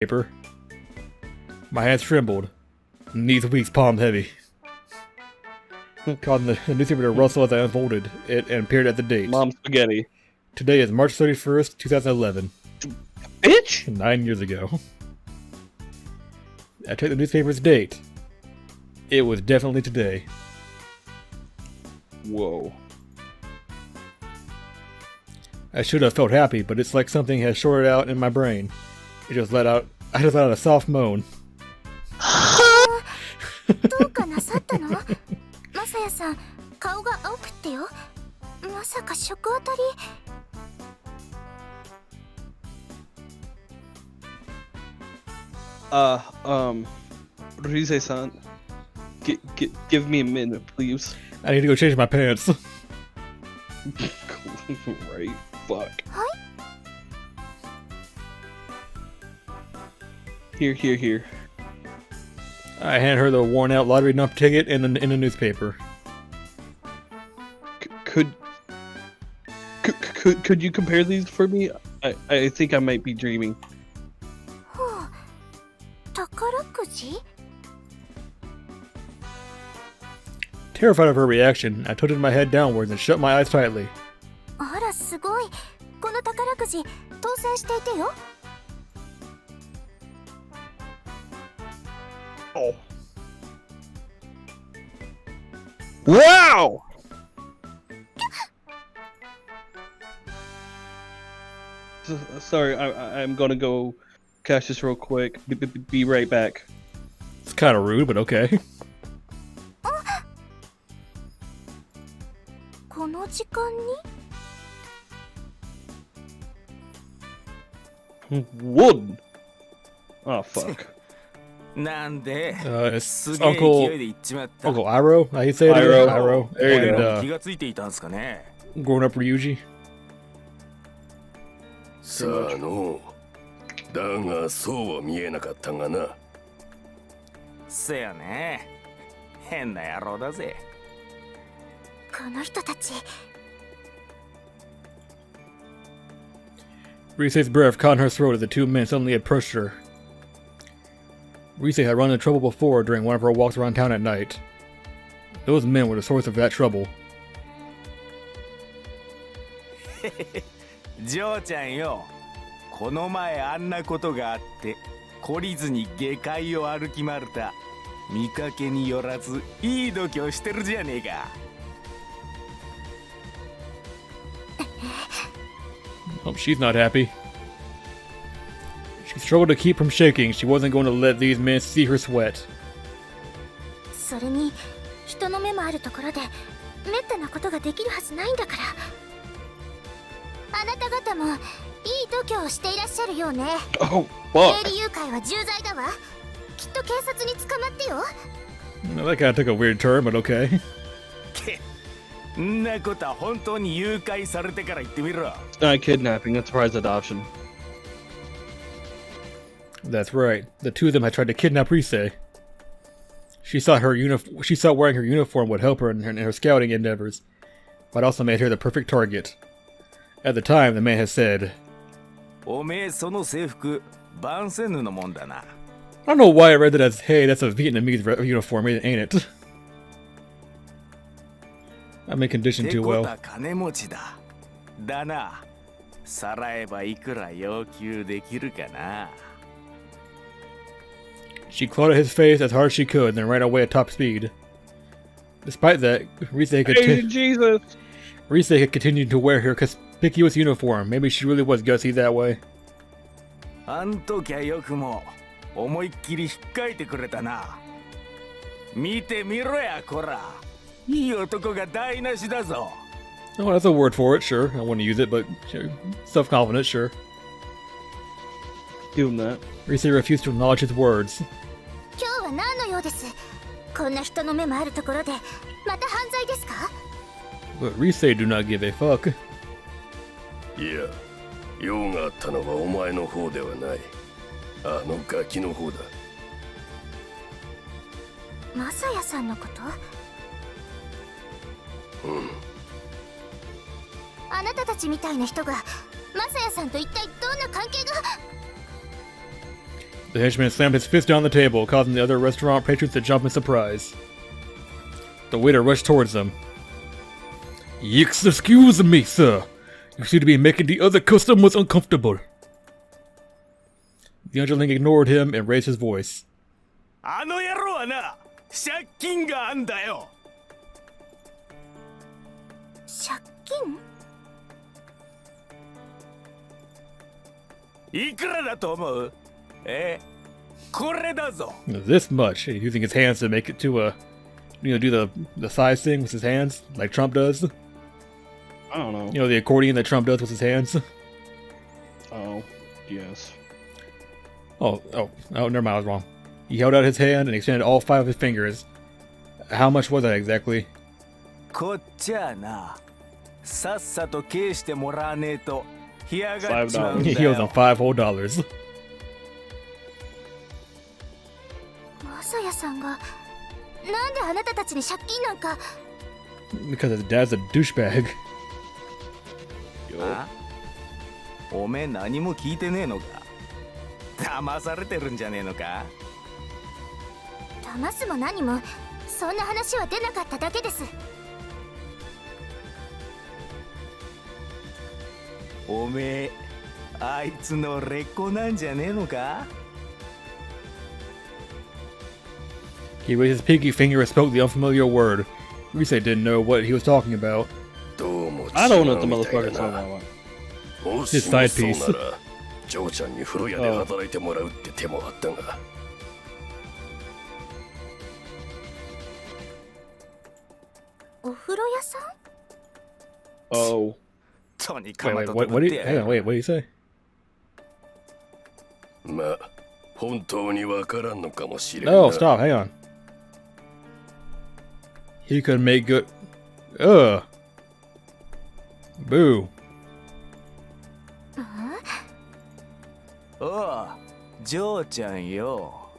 paper. My hands trembled, knees weak, palms heavy. Causing the newspaper to rustle as I unfolded it and peered at the date. Mom spaghetti. Today is March 31st, 2011. Bitch! 9 years ago. I checked the newspaper's date. It was definitely today. Whoa. I should have felt happy, but it's like something has shorted out in my brain. I just let out a soft moan. どうかなさったの？マサヤさん、顔が青くってよ。まさか食当たり。Rise-san, give me a minute, please. I need to go change my pants. Right, fuck. Here. I handed her the worn-out lottery number ticket in the newspaper. Could you compare these for me? I think I might be dreaming. 宝くじ？ Terrified of her reaction, I tilted my head downwards and shut my eyes tightly. あらすごい。この宝くじ当選していてよ。Oh. Wow! Sorry, I'm gonna go cash this real quick. Be right back. It's kind of rude, but okay. この時間に？ Wood! Oh, fuck. It's Uncle Iroh? How you say it? Iroh. And grown up Ryuji. さあのだがそうは見えなかったがな。せやね。変な野郎だぜ。この人たち。Rise's breath caught in her throat as the two men suddenly approached her. Rise had run into trouble before during one of her walks around town at night. Those men were the source of that trouble. ジョーちゃんよ、この前あんなことがあって懲りずに下界を歩き回るた見かけによらずいい度胸してるじゃねえか。Oh, she's not happy. She struggled to keep from shaking. She wasn't going to let these men see her sweat. それに人の目もあるところでめったなことができるはずないんだから。あなた方もいい度胸をしていらっしゃるようね。Oh, fuck. 営利誘拐は重罪だわ。きっと警察に捕まってよ。Well, that kind of took a weird turn, but okay. んなことは本当に誘拐されてから言ってみろ。It's not kidnapping, it's prize adoption. That's right. The two of them had tried to kidnap Rise. She thought wearing her uniform would help her in her scouting endeavors, but also made her the perfect target. At the time, the man had said, おめえその制服バンセヌのもんだな。I don't know why I read that as, hey, that's a Vietnamese uniform, ain't it? I'm in condition too well. 金持ちだ。だな。さらえばいくら要求できるかな。She clawed at his face as hard as she could, then ran away at top speed. Despite that, Rise had continued to wear her conspicuous uniform. Maybe she really was gutsy that way. あんときゃよくも思いっきり引っかいてくれたな。見てみろやこら。いい男が台無しだぞ。Oh, that's a word for it, sure. I wouldn't use it, but sure. Self-confident, sure. Doing that. Rise refused to acknowledge his words. 今日は何の用です？こんな人の目もあるところでまた犯罪ですか？ But Rise do not give a fuck. いや、用があったのはお前の方ではない。あのガキの方だ。マサヤさんのこと？あなたたちみたいな人がマサヤさんと一体どんな関係が？ The henchman slammed his fist down the table, causing the other restaurant patrons to jump in surprise. The waiter rushed towards them. Excuse me, sir. You seem to be making the other customers uncomfortable. The underling ignored him and raised his voice. あの野郎はな、借金があんだよ。借金？いくらだと思う？これだぞ。 This much. He's using his hands to make it to do the size thing with his hands, like Trump does. I don't know. You know, the accordion that Trump does with his hands. Oh, yes. Oh, never mind, I was wrong. He held out his hand and extended all 5 of his fingers. How much was that exactly? こっちはな、さっさと返してもらわねえと、干上がっちまうんだ He owes him よ。 $5 whole. マサヤさんがなんであなたたちに借金なんか。 Because his dad's a douchebag. あ？おめえ何も聞いてねえのか？騙されてるんじゃねえのか？騙すも何もそんな話は出なかっただけです。おめえ、あいつの劣子なんじゃねえのか？ He raised his pinky finger and spoke the unfamiliar word. Rise didn't know what he was talking about. どうも I don't know what the 違うみたい motherfucker's だ talking な about. も His しも side そう piece. ならジョーちゃんに風呂屋で働いてもらうって手もあったがお風呂屋さん？ Oh. とにか Wait, く wait, what did hang on, wait, what did he say? まあ本当にわからんのかもしれんな No, stop, hang on. He could make good. Ugh. Boo. おう、ジョーちゃんよ。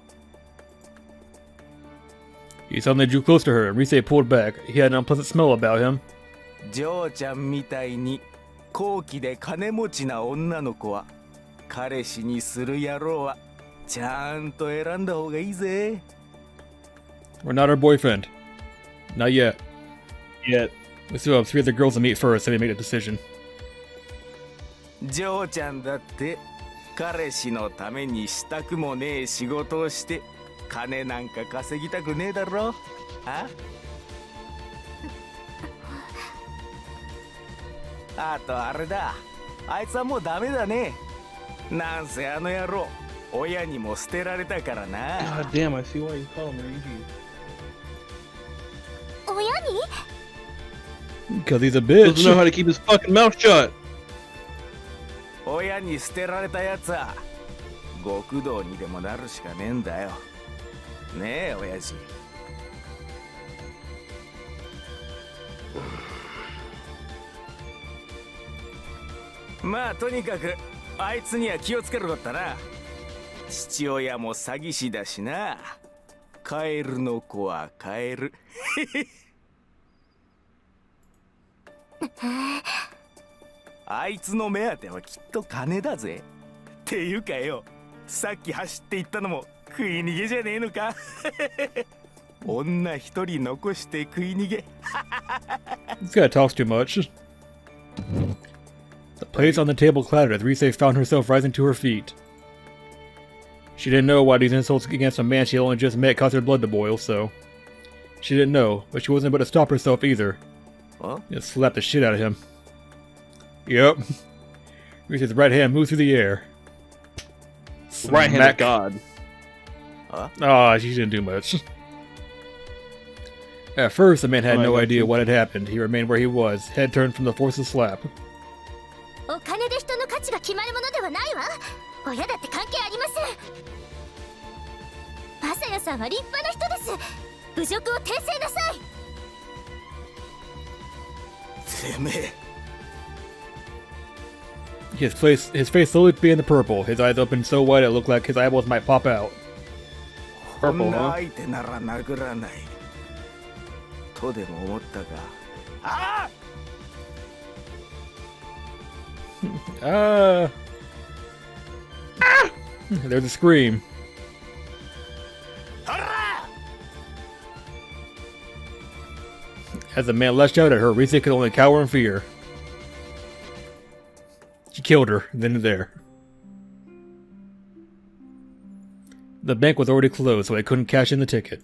He suddenly drew close to her, and Rise pulled back. He had an unpleasant smell about him. ジョーちゃんみたいに高貴で金持ちな女の子は彼氏にする野郎はちゃんと選んだ方がいいぜ。 We're not her boyfriend. Not yet. Yet. We still have 3 other girls to meet first, so we make a decision. ジョーちゃんだって彼氏のためにしたくもねえ仕事をして金なんか稼ぎたくねえだろ。あ？あとあれだ、あいつはもうダメだね。なんせあの野郎親にも捨てられたからな。 God damn, I see why you call him Reiji. 親に？ Because he's a Doesn't know bitch. how to keep his fucking mouth shut. 親に捨てられたやつは極道にでもなるしかねえんだよ。ねえ親父。まあとにかくあいつには気をつけるこったな。父親も詐欺師だしな。カエルの子はカエル。あいつの目当てはきっと金だぜ。っていうかよ、さっき走っていったのも食い逃げじゃねえのか。女一人残して食い逃げ。 This guy talks too much. The plates on the table clattered as Rise found herself rising to her feet. She didn't know why these insults against a man she only just met caused her blood to boil, so... She didn't know, but she wasn't able to stop herself either. Huh? Just slapped the shit out of him. Yep. Rise's right hand moved through the air. Right hand of Smack. God. Ah, she didn't do much. At first, the man had Oh, I no got idea you. what had happened. He remained where he was, head turned from the force of slap. お金で人の価値が決まるものではないわ。親だって関係ありません。マサヤさんは立派な人です。侮辱を訂正なさい。てめえ。 His face slowly began to purple. His eyes opened so wide it looked like his eyeballs might pop out. こん Purple, な huh? 相手なら殴らない。とでも思ったが。ああ Ah! There's a scream. As the man lashed out at her, Rise could only cower in fear. She killed her, then and there. The bank was already closed, so I couldn't cash in the ticket.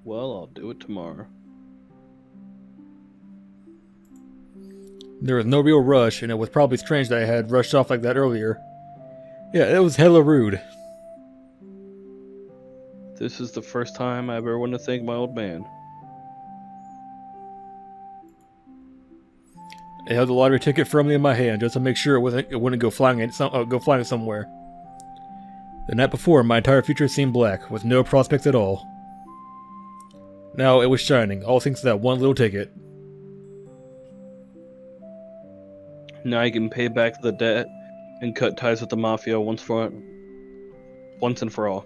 Well, I'll do it tomorrow. There was no real rush, and it was probably strange that I had rushed off like that earlier. Yeah, it was hella rude. This is the first time I ever want to thank my old man. I held the lottery ticket firmly in my hand just to make sure it wouldn't go flying somewhere. The night before, my entire future seemed black, with no prospects at all. Now it was shining, all thanks to that one little ticket. Now I can pay back the debt and cut ties with the mafia once and for all.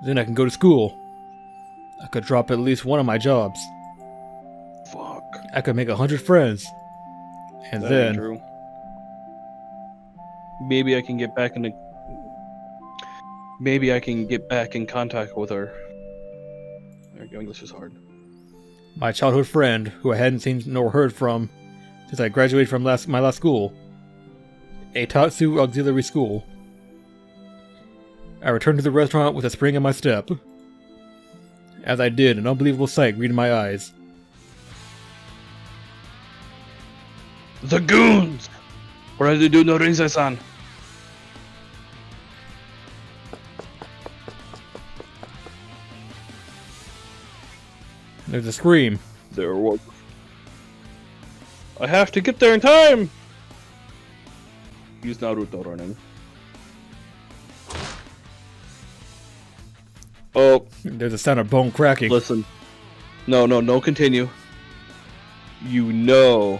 Then I can go to school. I could drop at least one of my jobs. Fuck. I could make 100 friends. And That ain't then... true. Maybe I can get back in contact with her. There you go, English is hard. my childhood friend, who I hadn't seen nor heard from since I graduated from my last school, a Tatsu auxiliary school. I returned to the restaurant with a spring in my step. As I did, an unbelievable sight greeted my eyes. The goons! What did they do no Rinzai-san? There's a scream. There was. I have to get there in time! Use Naruto running. Oh, There's a sound of bone cracking. listen. No, continue. You know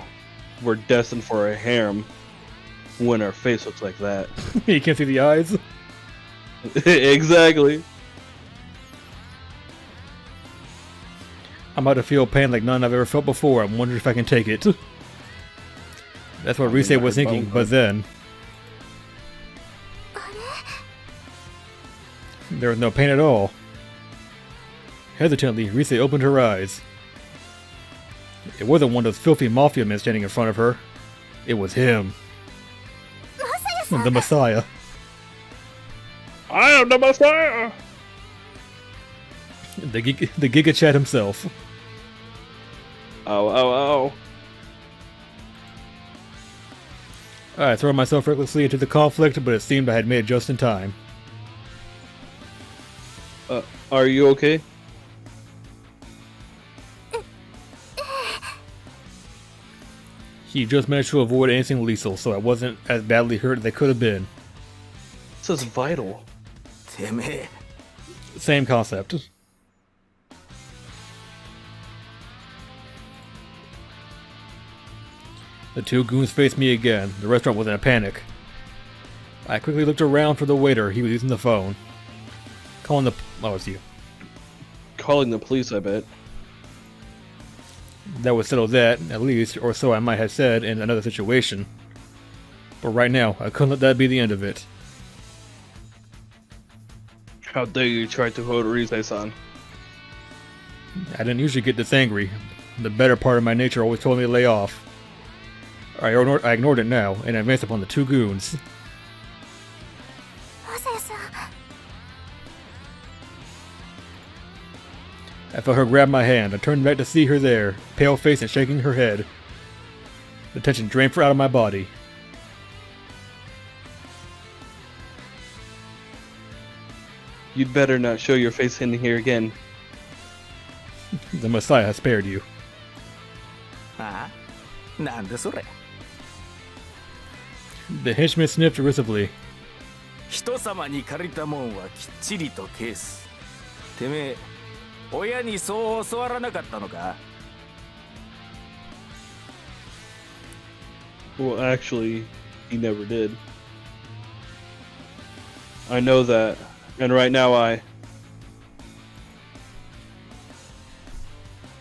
we're destined for a harem when our face looks like that. You can't see the eyes. Exactly. I'm about to feel pain like none I've ever felt before. I'm wondering if I can take it. That's what Rise was thinking, but then... there was no pain at all. Hesitantly, Rise opened her eyes. It wasn't one of those filthy mafia men standing in front of her. It was him. The Messiah. I am the Messiah! The Giga Chad himself. Ow, ow, ow. I threw myself recklessly into the conflict, but it seemed I had made it just in time. Are you okay? He just managed to avoid anything lethal, so I wasn't as badly hurt as I could have been. This is vital. てめえ Same concept. The two goons faced me again. The restaurant was in a panic. I quickly looked around for the waiter. He was using the phone. Calling the... oh, it's you. Calling the police, I bet. That would settle that, at least, or so I might have said in another situation. But right now, I couldn't let that be the end of it. How dare you try to hold Rise-san? I didn't usually get this angry. The better part of my nature always told me to lay off. I ignored it now, and advanced upon the two goons. I felt her grab my hand. I turned back to see her there, pale faced and shaking her head. The tension drained out of my body. You'd better not show your face in here again. The Messiah has spared you. ああなんでそれ The henchman sniffed derisively. 人様に借りたもんはきっちりと返すてめえ親にそう教わらなかったのか Well, actually, he never did. I know that, and right now I...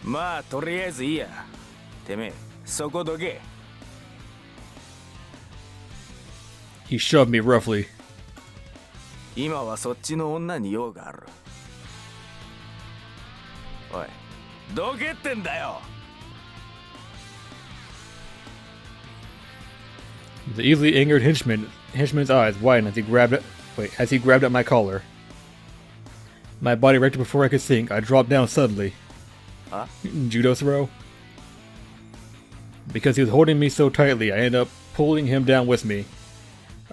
まあとりあえずいいやてめえそこどけ He shoved me roughly. 今はそっちの女に用があるおいどけってんだよ。 The easily angered henchman's eyes widened as he grabbed at my collar. My body erected before I could think. I dropped down suddenly. Huh? Judo throw. Because he was holding me so tightly, I ended up pulling him down with me.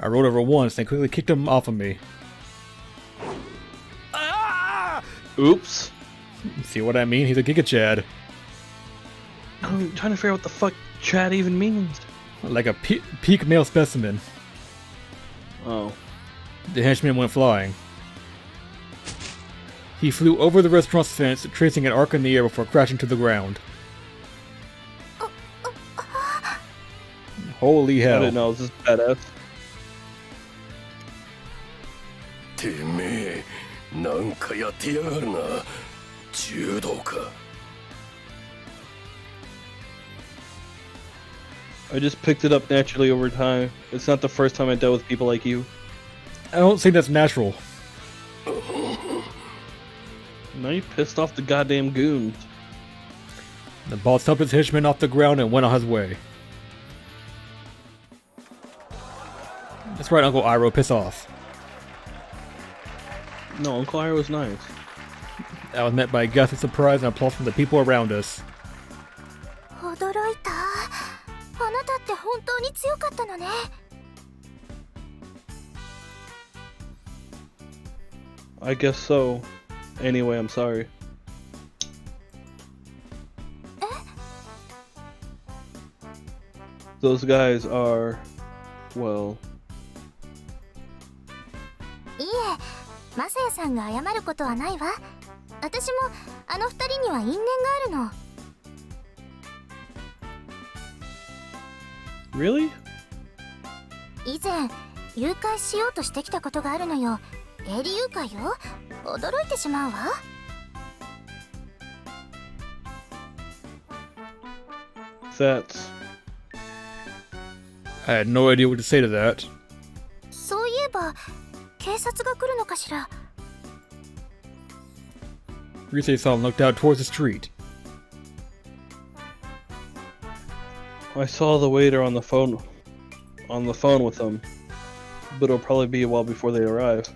I rolled over once and quickly kicked him off of me. Ah! Oops. See what I mean? He's a Giga Chad. I'm trying to figure out what the fuck Chad even means. Like a peak male specimen. Oh. The henchman went flying. He flew over the restaurant's fence, tracing an arc in the air before crashing to the ground. Holy hell. I didn't know, this is badass. てめえなんかやってやがるな柔道か I just picked it up naturally over time. It's not the first time I dealt with people like you. I don't think that's natural. Now you pissed off the goddamn goons. The boss helped his henchman off the ground and went on his way. That's right, Uncle Iroh, piss off. No, Uncle Iroh was nice. I was met by a gust of surprise and applause from the people around us. 驚いた。あなたって本当に強かったのね。I guess so. Anyway, I'm sorry. Those guys are, well... いいえ、マサヤさんが謝ることはないわ。私もあの二人には因縁があるの。 Really? 以前誘拐しようとしてきたことがあるのよ。営利誘拐よ。驚いてしまうわ。 That's... I had no idea what to say to that. そういえば警察が来るのかしら。 Rise-san looked out towards the street. I saw the waiter on the phone with them. But it'll probably be a while before they arrive.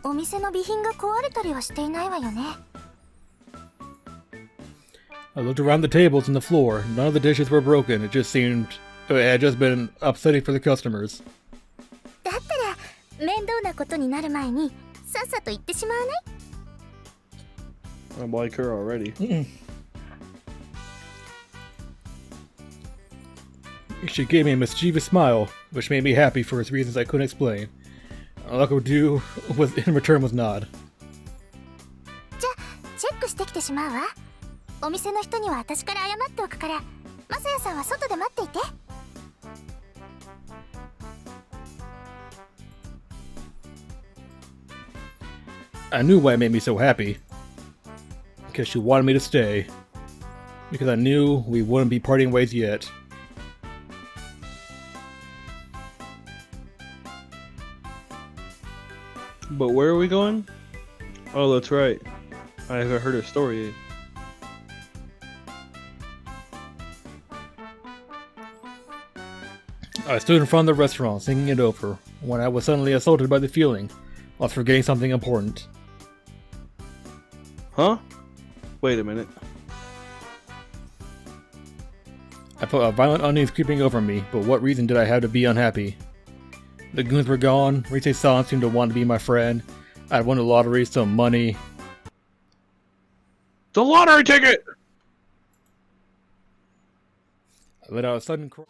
お店の備品が壊れたりはしていないわよね。 I looked around the tables and the floor. None of the dishes were broken. It had just been upsetting for the customers. だったら面倒なことになる前にさっさと行ってしまわない？ I'm like her already. She gave me a mischievous smile, which made me happy for reasons I couldn't explain. All I could do in return was nod. じゃあチェックしてきてしまうわ。お店の人には私から謝っておくから、マサヤさんは外で待っていて。 I knew why it made me so happy. Because she wanted me to stay. Because I knew we wouldn't be parting ways yet. But where are we going? Oh, that's right. I haven't heard her story yet. I stood in front of the restaurant, thinking it over, when I was suddenly assaulted by the feeling I was forgetting something important. Huh? Wait a minute. I felt a violent unease creeping over me, but what reason did I have to be unhappy? The goons were gone, Rise-san seemed to want to be my friend, I'd won the lottery, some money. The lottery ticket! I let out a sudden cry.